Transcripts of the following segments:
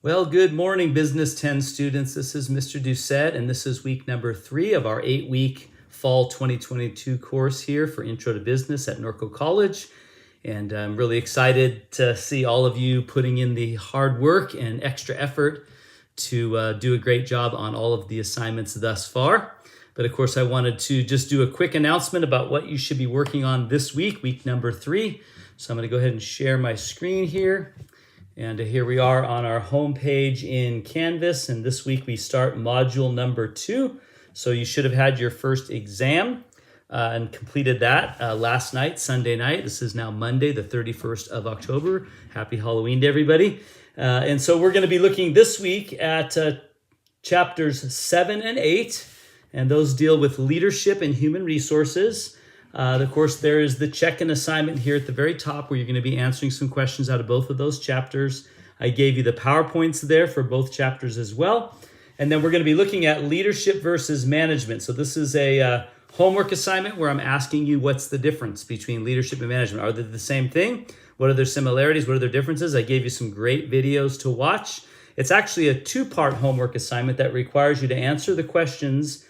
Well, good morning, Business 10 students. This is Mr. D, and this is week number 3 of our 8-week Fall 2022 course here for Intro to Business at Norco College. And I'm really excited to see all of you putting in the hard work and extra effort to do a great job on all of the assignments thus far. But of course, I wanted to just do a quick announcement about what you should be working on this week, week number 3. So I'm going to go ahead and share my screen here. And here we are on our home page in Canvas. And this week we start module number 2. So you should have had your first exam and completed that last night, Sunday night. This is now Monday, the 31st of October. Happy Halloween to everybody. And so we're going to be looking this week at chapters 7 and 8. And those deal with leadership and human resources. Of course, there is the check-in assignment here at the very top where you're going to be answering some questions out of both of those chapters. I gave you the PowerPoints there for both chapters as well. And then we're going to be looking at leadership versus management. So this is a homework assignment where I'm asking you what's the difference between leadership and management. Are they the same thing? What are their similarities? What are their differences? I gave you some great videos to watch. It's actually a 2-part homework assignment that requires you to answer the questions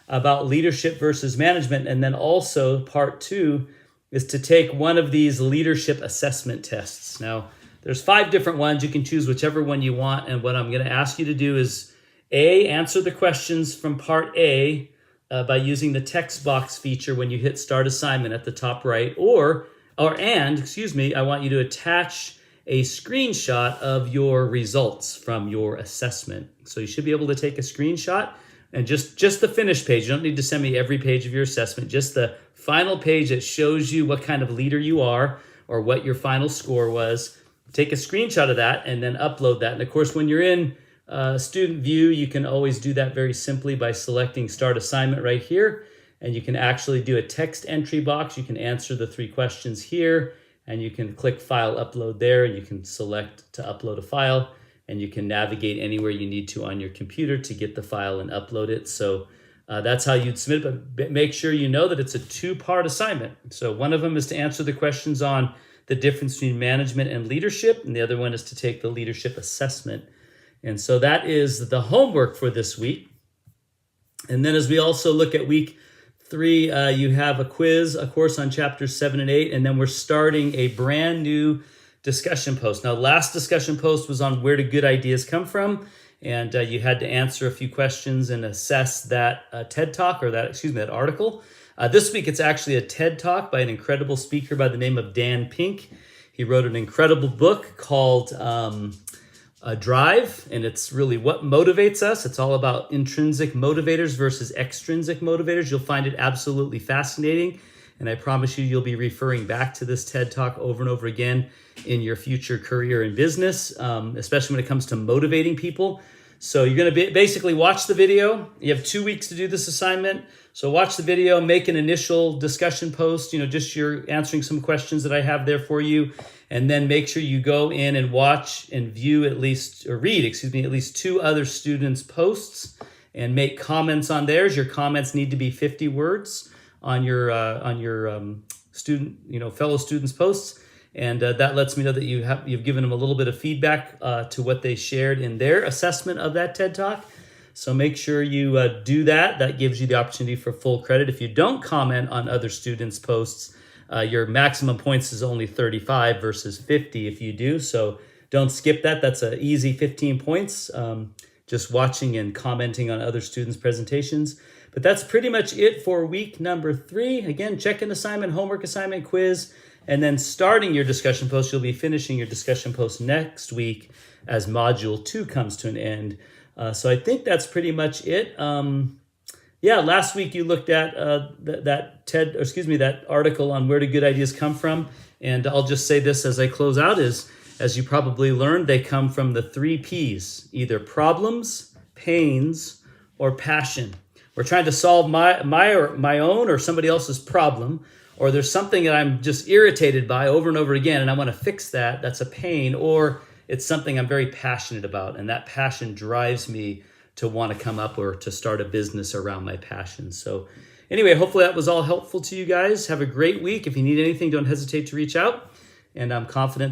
about leadership versus management. And then also part 2 is to take one of these leadership assessment tests. Now, there's 5 different ones. You can choose whichever one you want. And what I'm going to ask you to do is A, answer the questions from part A by using the text box feature when you hit start assignment at the top right, I want you to attach a screenshot of your results from your assessment. So you should be able to take a screenshot. And just the finished page. You don't need to send me every page of your assessment. Just the final page that shows you what kind of leader you are or what your final score was. Take a screenshot of that and then upload that. And of course, when you're in student view, you can always do that very simply by selecting start assignment right here. And you can actually do a text entry box. You can answer the 3 questions here. And you can click file upload there. And you can select to upload a file. And you can navigate anywhere you need to on your computer to get the file and upload it. So that's how you'd submit it, but make sure you know that it's a 2-part assignment. So one of them is to answer the questions on the difference between management and leadership, and the other one is to take the leadership assessment. And so that is the homework for this week. And then as we also look at week 3, you have a quiz, of course, on chapters 7 and 8, and then we're starting a brand new discussion post. Now, last discussion post was on where do good ideas come from, and you had to answer a few questions and assess that TED Talk or that article. This week, it's actually a TED Talk by an incredible speaker by the name of Dan Pink. He wrote an incredible book called Drive, and it's really what motivates us. It's all about intrinsic motivators versus extrinsic motivators. You'll find it absolutely fascinating. And I promise you'll be referring back to this TED Talk over and over again in your future career in business, especially when it comes to motivating people. So you're going to basically watch the video. You have 2 weeks to do this assignment. So watch the video, make an initial discussion post, just you're answering some questions that I have there for you. And then make sure you go in and watch and view at least 2 other students' posts and make comments on theirs. Your comments need to be 50 words. On your student, fellow students' posts, and that lets me know that you've given them a little bit of feedback to what they shared in their assessment of that TED Talk. So make sure you do that. That gives you the opportunity for full credit. If you don't comment on other students' posts, your maximum points is only 35 versus 50 if you do. So don't skip that. That's an easy 15 points. Just watching and commenting on other students' presentations. But that's pretty much it for week number 3. Again, check-in assignment, homework assignment, quiz, and then starting your discussion post. You'll be finishing your discussion post next week as module 2 comes to an end. So I think that's pretty much it. Last week you looked at that article on where do good ideas come from. And I'll just say this as I close out is, as you probably learned, they come from the 3 Ps, either problems, pains, or passion. We're trying to solve my own or somebody else's problem, or there's something that I'm just irritated by over and over again, and I want to fix that. That's a pain, or it's something I'm very passionate about, and that passion drives me to want to come up or to start a business around my passion. So anyway, hopefully that was all helpful to you guys. Have a great week. If you need anything, don't hesitate to reach out, and I'm confident that